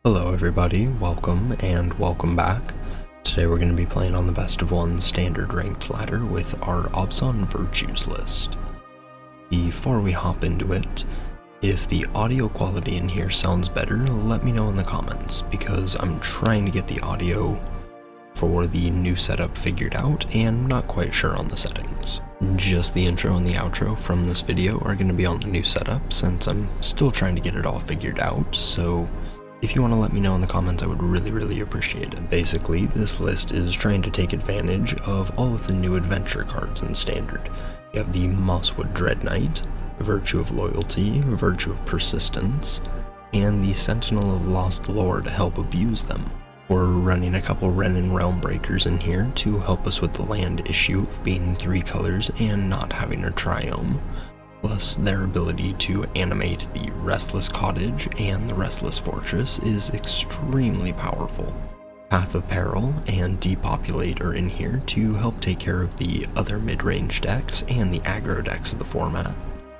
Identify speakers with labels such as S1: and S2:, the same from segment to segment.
S1: Hello everybody, welcome and welcome back. Today we're going to be playing on the best of one standard ranked ladder with our Abzan Virtues list. Before we hop into it, if the audio quality in here sounds better, let me know in the comments, because I'm trying to get the audio for the new setup figured out and not quite sure on the settings. Just the intro and the outro from this video are going to be on the new setup since I'm still trying to get it all figured out, so if you want to let me know in the comments, I would really appreciate it. Basically, this list is trying to take advantage of all of the new adventure cards in Standard. You have the Mosswood Dread Knight, Virtue of Loyalty, Virtue of Persistence, and the Sentinel of Lost Lore to help abuse them. We're running a couple Renin Realm Breakers in here to help us with the land issue of being 3 colors and not having a Triome. Plus, their ability to animate the Restless Cottage and the Restless Fortress is extremely powerful. Path of Peril and Depopulate are in here to help take care of the other mid-range decks and the aggro decks of the format,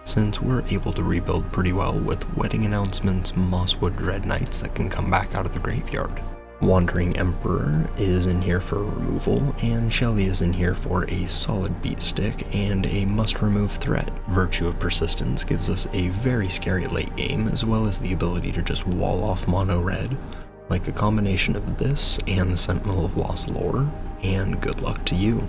S1: since we're able to rebuild pretty well with Wedding Announcements, Mosswood Dread Knights that can come back out of the graveyard. Wandering Emperor is in here for removal, and Shelly is in here for a solid beat stick and a must-remove threat. Virtue of Persistence gives us a very scary late game, as well as the ability to just wall off mono red, like a combination of this and the Sentinel of Lost Lore, and good luck to you.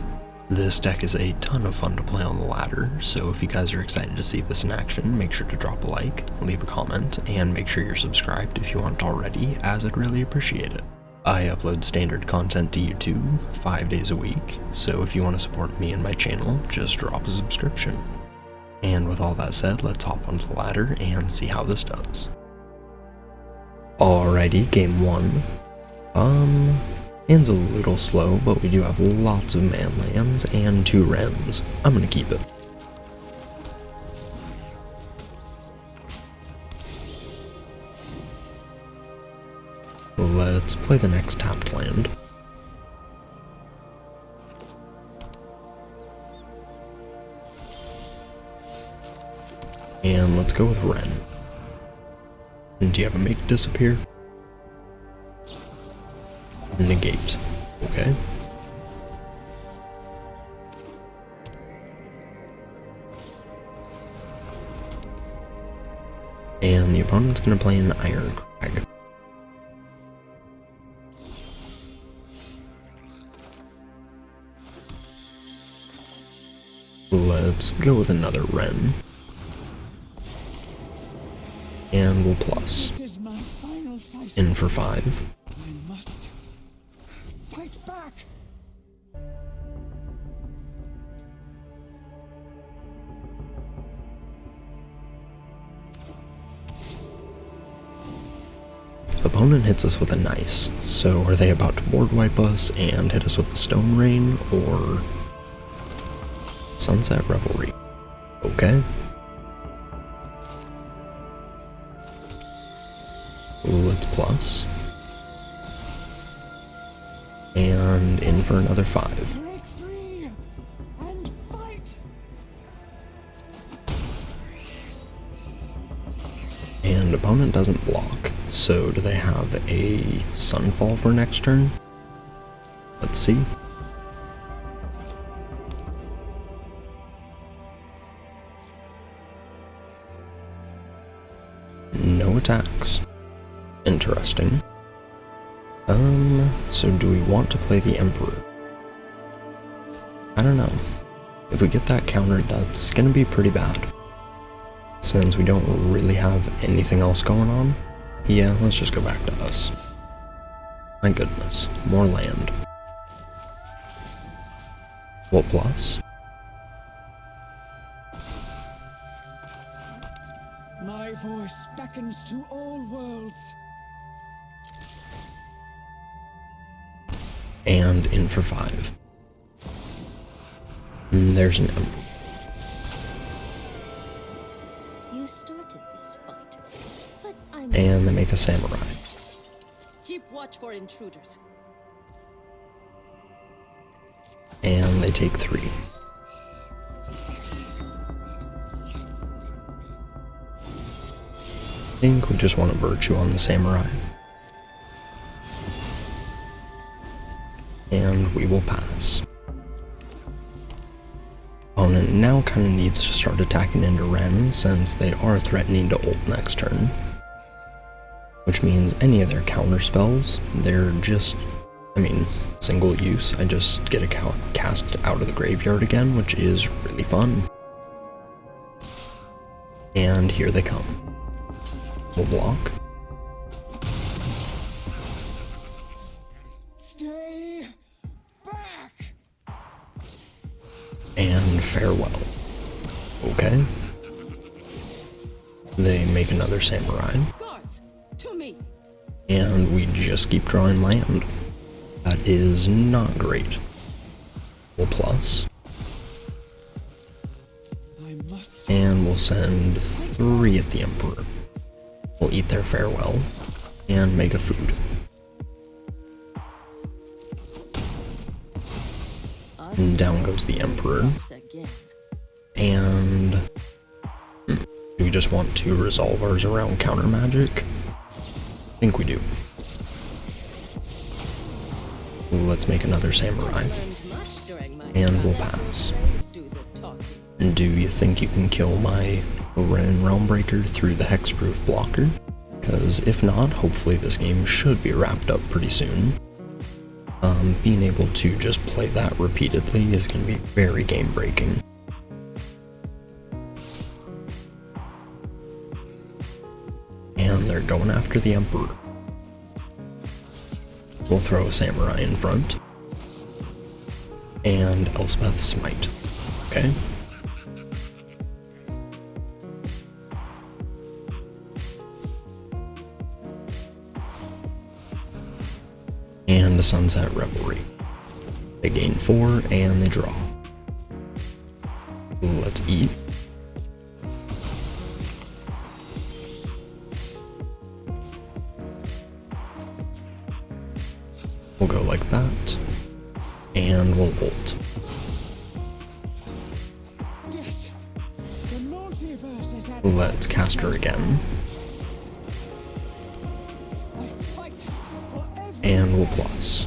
S1: This deck is a ton of fun to play on the ladder, so if you guys are excited to see this in action, make sure to drop a like, leave a comment, and make sure you're subscribed if you aren't already, as I'd really appreciate it. I upload standard content to YouTube 5 days a week, so if you want to support me and my channel, just drop a subscription. And with all that said, let's hop onto the ladder and see how this does. Alrighty, game 1. Hand's a little slow, but we do have lots of man lands and 2 Rens. I'm gonna keep it. Let's play the next tapped land. And let's go with Ren. And do you have a make disappear? Negate. Okay. And the opponent's gonna play an Iron Crag. Let's go with another Ren. And we'll plus. In for 5.
S2: I must fight back.
S1: Opponent hits us with a nice, so are they about to board wipe us and hit us with the Stone Rain, or Sunset Revelry? Okay. Let's plus. And in for another 5.
S2: Break free and fight.
S1: And opponent doesn't block, so do they have a Sunfall for next turn? Let's see. No attacks. Interesting. So do we want to play the Emperor? I don't know. If we get that countered, that's gonna be pretty bad. Since we don't really have anything else going on. Yeah, let's just go back to us. My goodness, more land. What plus?
S2: My voice beckons to all worlds.
S1: And in for 5. And there's an Emperor.
S3: You started this fight, but
S1: And they make a Samurai.
S3: keep watch for intruders.
S1: And they take 3. think we just want a Virtue on the Samurai. and we will pass. Opponent now kind of needs to start attacking into Ren since they are threatening to ult next turn. Which means any of their counter spells, they're just, single use. I just get a cast out of the graveyard again, which is really fun. And here they come. We'll block.
S2: Stay back.
S1: And farewell. Okay. They make another samurai.
S3: Guards, to me.
S1: And we just keep drawing land. That is not great. We'll plus.
S2: I must.
S1: And we'll send 3 at the Emperor. We'll eat their farewell and make a food. And down goes the Emperor. And do we just want to resolve ours around counter magic? I think we do. Let's make another samurai. And we'll pass. Do you think you can kill my Ren Realmbreaker through the hexproof blocker? Because if not, hopefully this game should be wrapped up pretty soon. Being able to just play that repeatedly is going to be very game breaking. And they're going after the Emperor. We'll throw a samurai in front. And Elspeth's Smite. Okay. And a Sunset Revelry. They gain 4 and they draw. Let's eat. We'll go like that. And we'll ult.
S2: The multiverse is at
S1: Let's cast her again.
S2: I fight for every
S1: And we'll plus.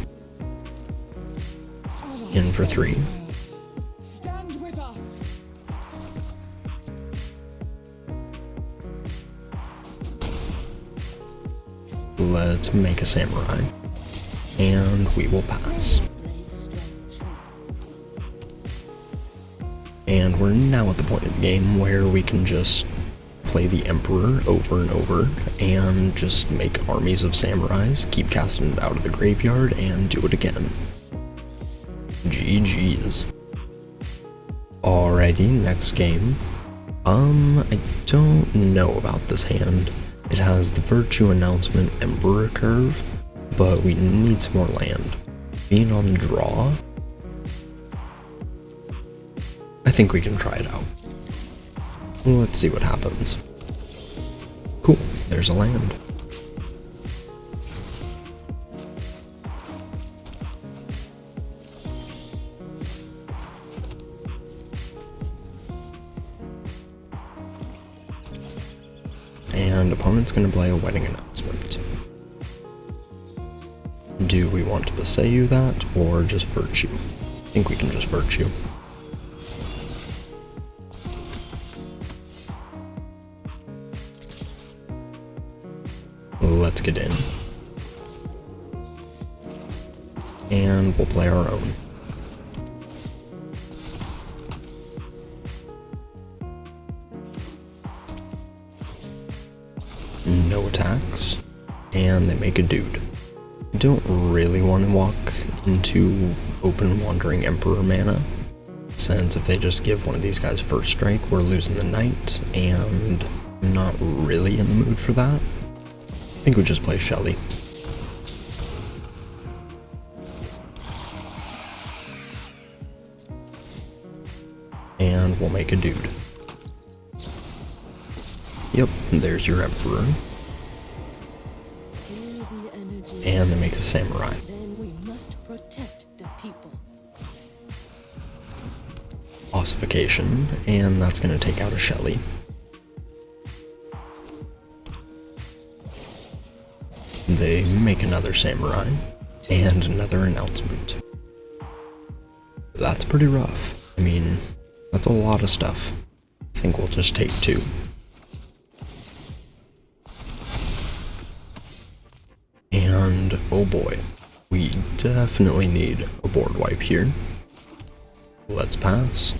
S1: In for 3.
S2: stand with us.
S1: Let's make a samurai. And we will pass. And we're now at the point of the game where we can just play the Emperor over and over and just make armies of samurais, keep casting it out of the graveyard, and do it again. GG's. Alrighty, next game. I don't know about this hand. It has the Virtue Announcement Emperor curve, but we need some more land. Being on the draw, I think we can try it out. Let's see what happens. Cool, there's a land. And opponent's gonna play a Wedding Announcement. Do we want to Baseyu that, or just Virtue? I think we can just Virtue. Let's get in. And we'll play our own. No attacks. And they make a dude. I don't really want to walk into open Wandering Emperor mana, since if they just give one of these guys first strike, we're losing the knight, and I'm not really in the mood for that. I think we just play Shelly. And we'll make a dude. Yep, there's your Emperor. And they make a samurai.
S3: Then we must protect the people.
S1: Ossification, and that's going to take out a Shelly. They make another samurai, and another announcement. pretty rough. I mean, that's a lot of stuff. I think we'll just take 2. And oh boy, we definitely need a board wipe here. Let's pass.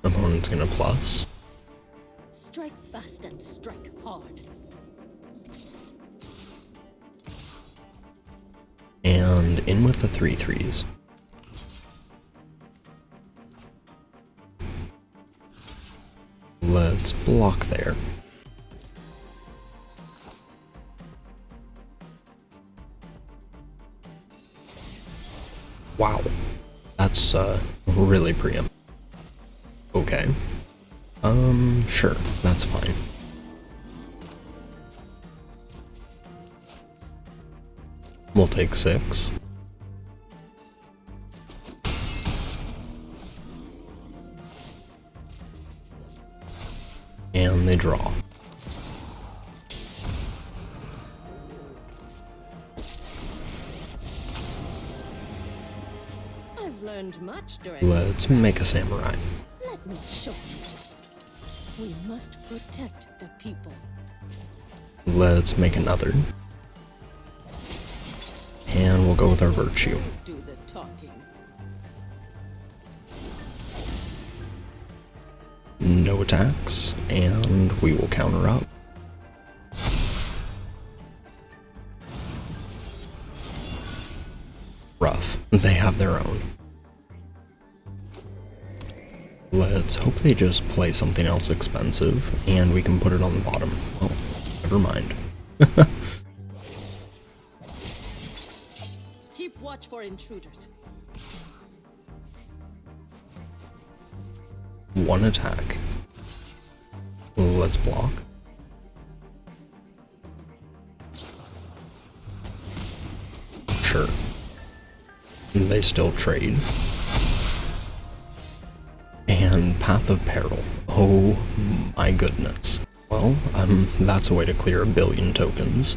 S1: Opponent's gonna plus.
S3: Strike fast and strike hard.
S1: And in with the 3/3s. Let's block there. Wow, that's really preempt. Okay. Sure, that's fine. We'll take 6. And they draw.
S3: I've learned much during.
S1: Let's make a samurai.
S3: Let me show you. We must protect the people.
S1: Let's make another. And we'll go with our virtue.
S3: Do the talking.
S1: No attacks, and we will counter up. Rough. They have their own. Let's hope they just play something else expensive, and we can put it on the bottom. Oh, never mind.
S3: Keep watch for intruders.
S1: 1 attack. Let's block. Sure. They still trade. And Path of Peril. Oh my goodness. Well, that's a way to clear 1 billion tokens.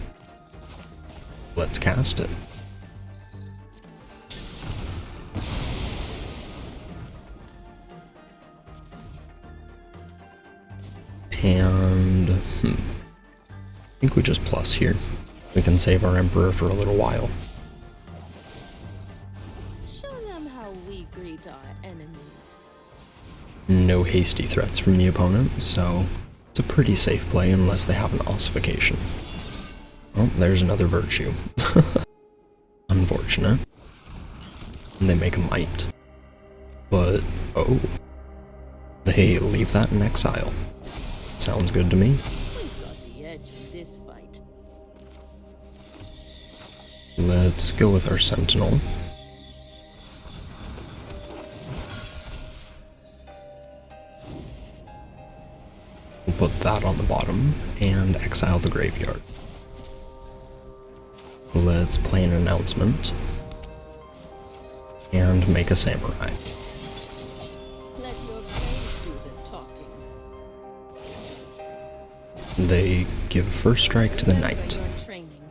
S1: Let's cast it. And I think we just plus here. We can save our Emperor for a little while.
S3: Show them how we greet our enemies.
S1: No hasty threats from the opponent, so it's a pretty safe play unless they have an ossification. Oh, there's another virtue. Unfortunate. And they make a might. But, oh. They leave that in exile. Sounds good to me.
S3: We've got the edge in this fight.
S1: Let's go with our Sentinel. We'll put that on the bottom and exile the graveyard. Let's play an announcement and make a samurai.
S3: Let your brains do the talking.
S1: They give first strike to the knight.
S3: Your training.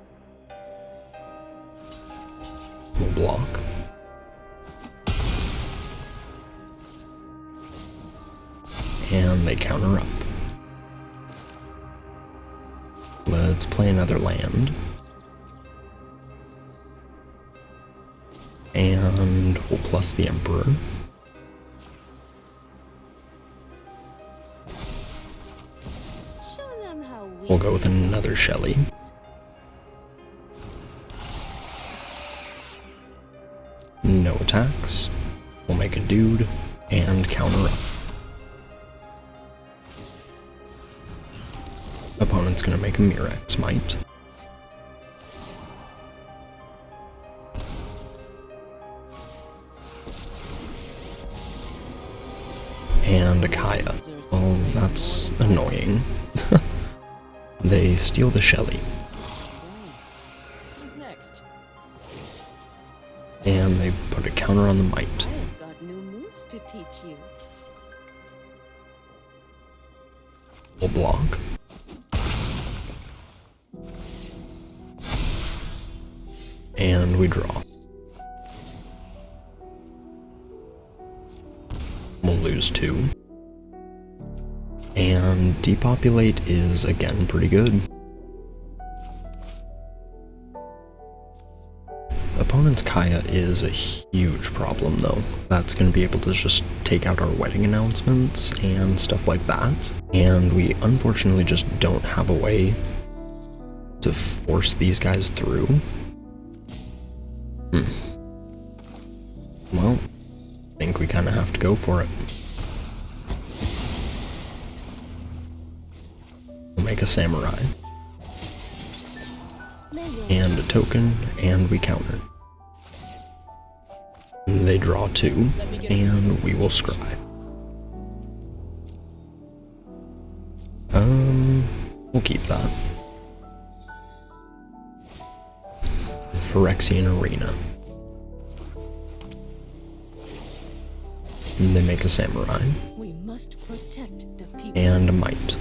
S1: We'll block. And they counter up. Let's play another land. And we'll plus the Emperor.
S3: Show them how we
S1: We'll go with another Shelley. No attacks. We'll make a dude and counter up. Opponent's gonna make a Mirac's Might. And a Kaya. Oh, that's annoying. They steal the Shelley.
S3: Who's next?
S1: And they put a counter on the Might.
S3: I've got new moves to teach you.
S1: We'll block. And we we draw. We'll lose 2. And depopulate is again pretty good. Opponent's Kaya is a huge problem though. That's going to be able to just take out our wedding announcements and stuff like that. And we unfortunately just don't have a way to force these guys through. Well, I think we kind of have to go for it. We'll make a samurai. And a token, and we counter. They draw 2, and we will scry. We'll keep that. Phyrexian Arena. And they make a samurai.
S3: We must protect the people.
S1: And a might.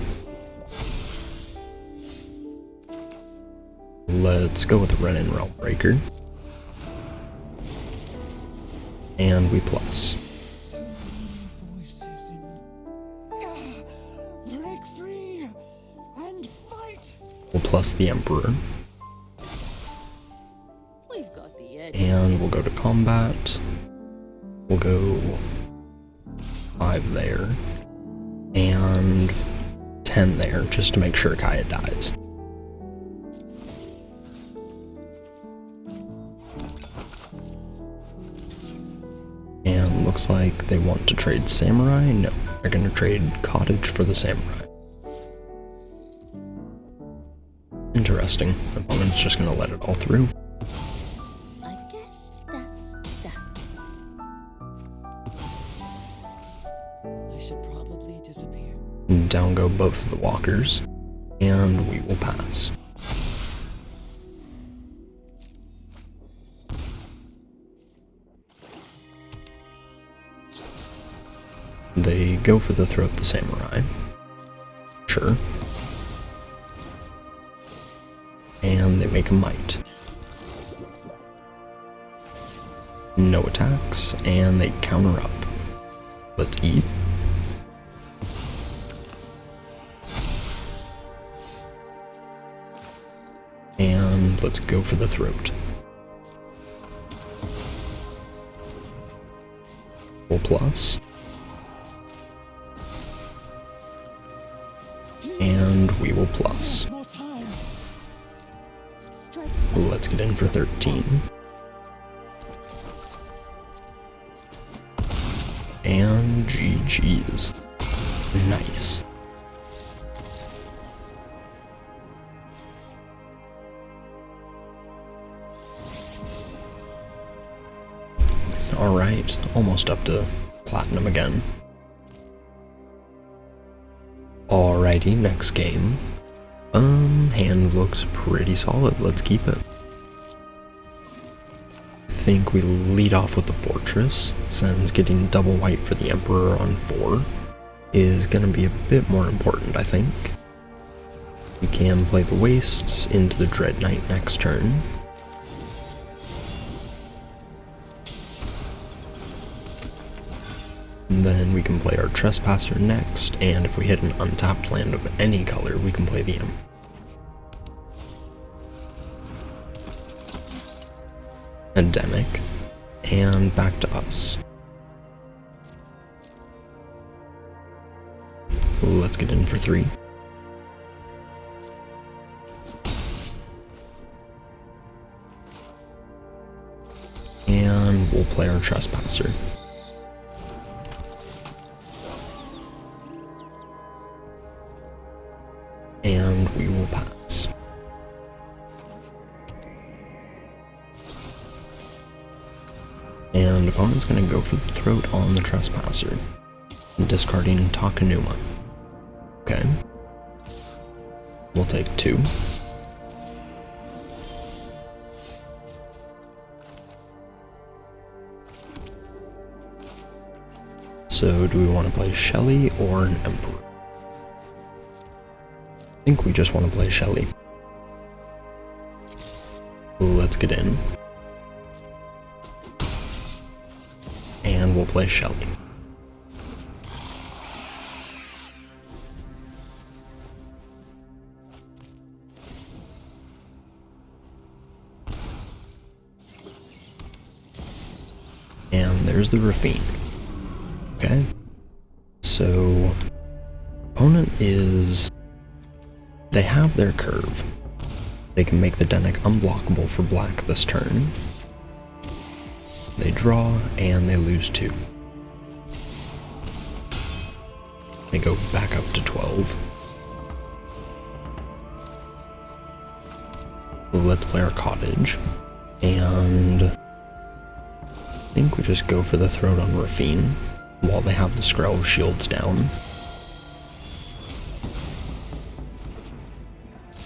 S1: Let's go with a Renin Realmbreaker. And we plus.
S2: So many voices in... break free and fight.
S1: We'll plus the Emperor.
S3: We've got the edge.
S1: And we'll go to combat. We'll go 5 there. And 10 there, just to make sure Kaya dies. And looks like they want to trade Samurai. No, they're going to trade Cottage for the Samurai. Interesting. Opponent's just going to let it all through.
S3: I guess that's that.
S2: I should probably disappear.
S1: Down go both of the walkers, and we will pass. They go for the throat the samurai. Sure. And they make a might. No attacks, and they counter up. Let's eat. And let's go for the throat. Full plus. And we will plus.
S2: More time.
S3: Strike.
S1: Let's get in for 13. And GG's. Nice. Alright, almost up to platinum again. Alrighty, next game. Hand looks pretty solid, let's keep it. I think we lead off with the Fortress, since getting double white for the Emperor on 4 is gonna be a bit more important, I think. We can play the Wastes into the Dread Knight next turn. And then we can play our Trespasser next, and if we hit an untapped land of any color, we can play the Imp. Endemic, and back to us. Let's get in for 3. And we'll play our Trespasser. And we will pass. And opponent's gonna go for the throat on the Trespasser, discarding Takenuma. Okay. We'll take 2. So do we want to play Shelly or an Emperor? I think we just want to play Shelly. Let's get in. play Shelly. And there's the Raffine. Okay. So, opponent is... They have their curve. They can make the Dennick unblockable for black this turn. They draw, and they lose 2. They go back up to 12. Let's play our cottage. And I think we just go for the throat on Raffine while they have the Scroll of Shields down.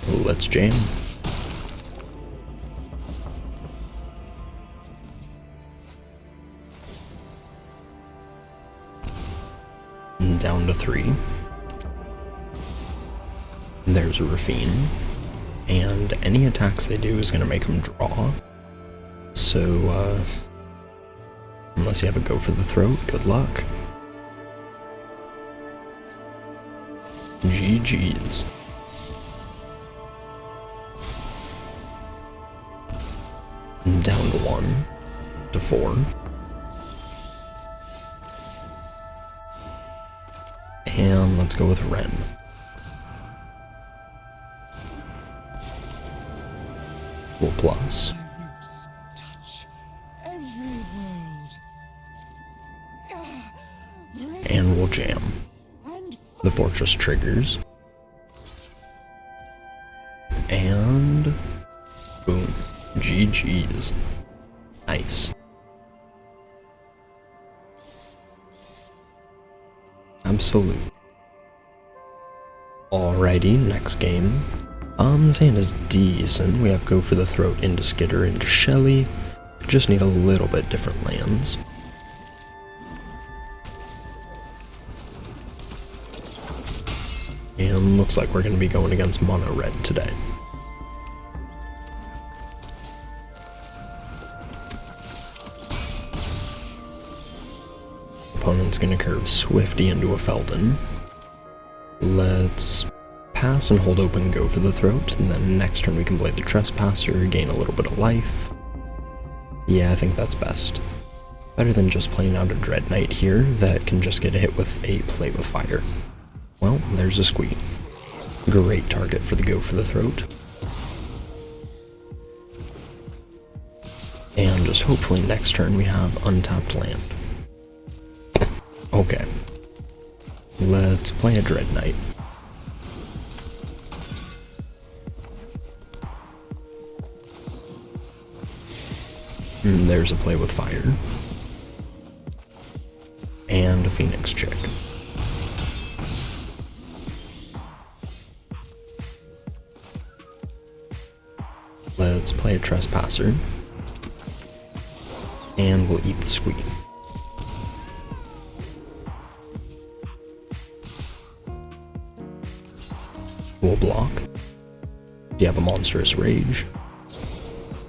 S1: Let's jam. And down to 3. And there's a Raffine. And any attacks they do is going to make them draw. So, unless you have a go for the throat, good luck. GG's. Down to 1, to 4. And let's go with Ren. Full plus.
S2: My roots touch every world.
S1: And we'll jam.
S2: And
S1: The fortress triggers. And boom. GG's. Nice. Absolute. Alrighty, next game. This hand is decent. We have go for the throat into Skitter into Shelly. Just need a little bit different lands. And looks like we're going to be going against mono red today. Opponent's going to curve Swifty into a Felden. Let's pass and hold open, go for the throat, and then next turn we can play the Trespasser, gain a little bit of life. Yeah, I think that's best. Better than just playing out a Dread Knight here that can just get hit with a Play with Fire. Well, there's a Squee. Great target for the go for the throat. And just hopefully next turn we have untapped land. Okay. Let's play a Dread Knight. There's a Play with Fire. And a Phoenix Chick. Let's play a Trespasser. And we'll eat the Squee. We'll block. Do you have a Monstrous Rage?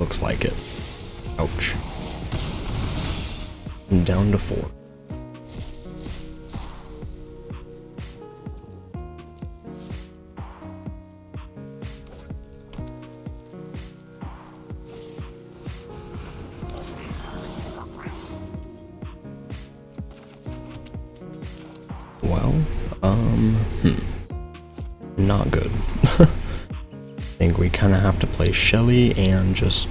S1: Looks like it. Ouch. And down to 4. Well, not good. I think we kind of have to play Shelly and just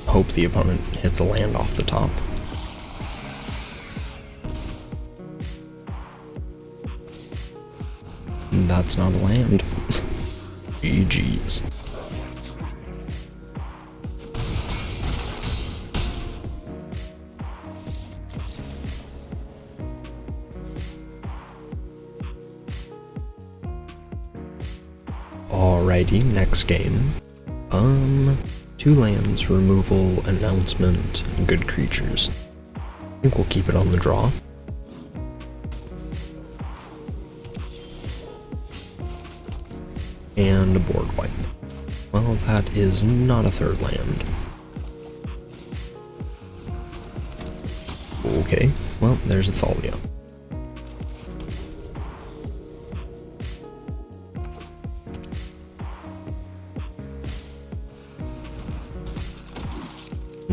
S1: hope the opponent hits a land off the top. That's not a land. GG's. Alrighty, next game. 2 lands, removal, announcement, and good creatures. I think we'll keep it on the draw. And a board wipe. Well, that is not a 3rd land. Okay, well, there's a Thalia.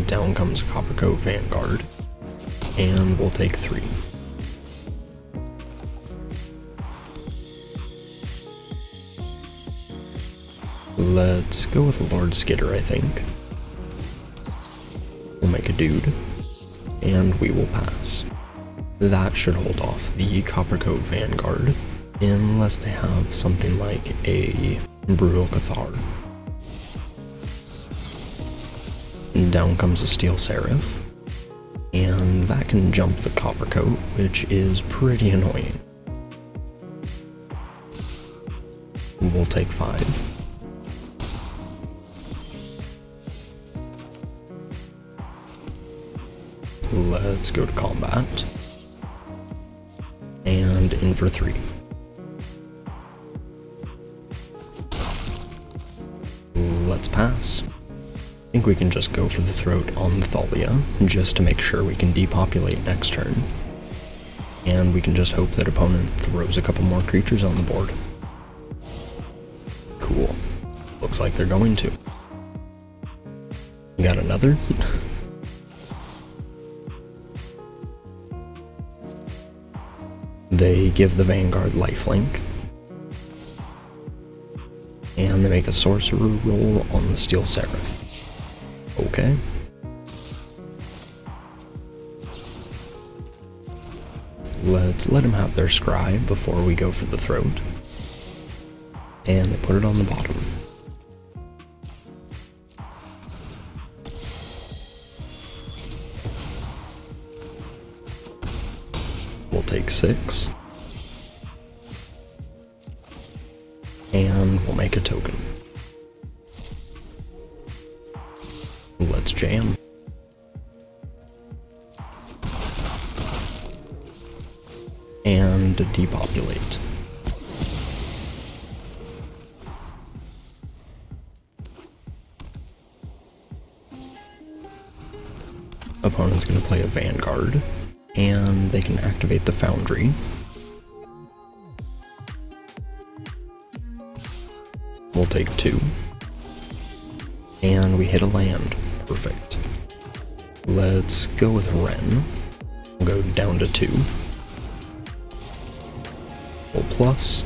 S1: Down comes a Coppercoat Vanguard, and we'll take 3. Let's go with Lord Skitter, I think. We'll make a dude, and we will pass. That should hold off the Coppercoat Vanguard, unless they have something like a Brutal Cathar. Down comes a Steel Seraph, and that can jump the Coppercoat, which is pretty annoying. We'll take 5. Let's go to combat, and in for 3. Let's pass. I think we can just go for the throat on the Thalia, just to make sure we can depopulate next turn. And we can just hope that opponent throws a couple more creatures on the board. Cool. Looks like they're going to. We got another? They give the Vanguard lifelink. And they make a sorcerer roll on the Steel Seraph. Okay. Let's let him have their scry before we go for the throat. And they put it on the bottom. We'll take 6. And we'll make a token. Let's jam. And depopulate. Opponent's gonna play a Vanguard, and they can activate the Foundry. We'll take 2. And we hit a land. Perfect. Let's go with Ren. We'll go down to 2. We'll plus.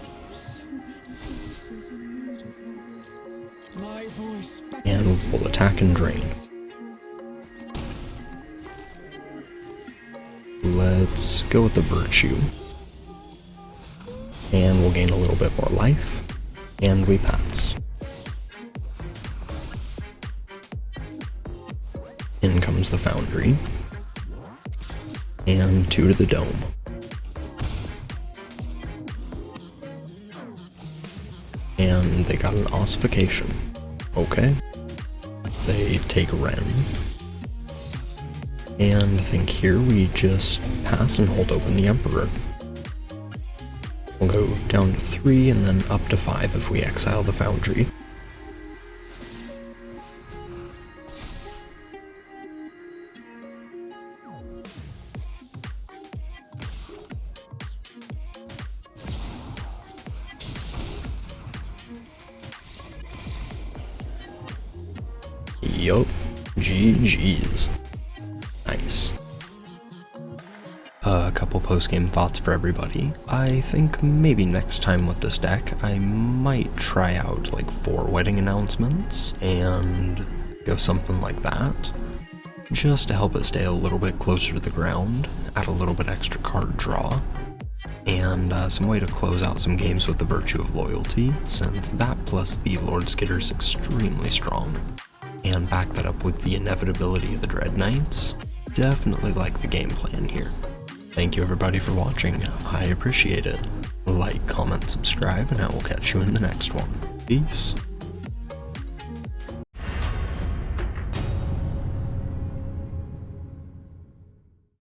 S1: And we'll attack and drain. Let's go with the Virtue. And we'll gain a little bit more life. And we pass. In comes the Foundry. And 2 to the Dome. And they got an Ossification. Okay. They take Ren. And I think here we just pass and hold open the Emperor. We'll go down to 3 and then up to 5 if we exile the Foundry. Yup, GG's. Nice. A couple post-game thoughts for everybody. I think maybe next time with this deck, I might try out like 4 wedding announcements and go something like that, just to help it stay a little bit closer to the ground, add a little bit extra card draw, and some way to close out some games with the Virtue of Loyalty, since that plus the Lord Skitter is extremely strong, and back that up with the inevitability of the Dread Knights. Definitely like the game plan here. Thank you everybody for watching, I appreciate it. Like, comment, subscribe, and I will catch you in the next one. Peace.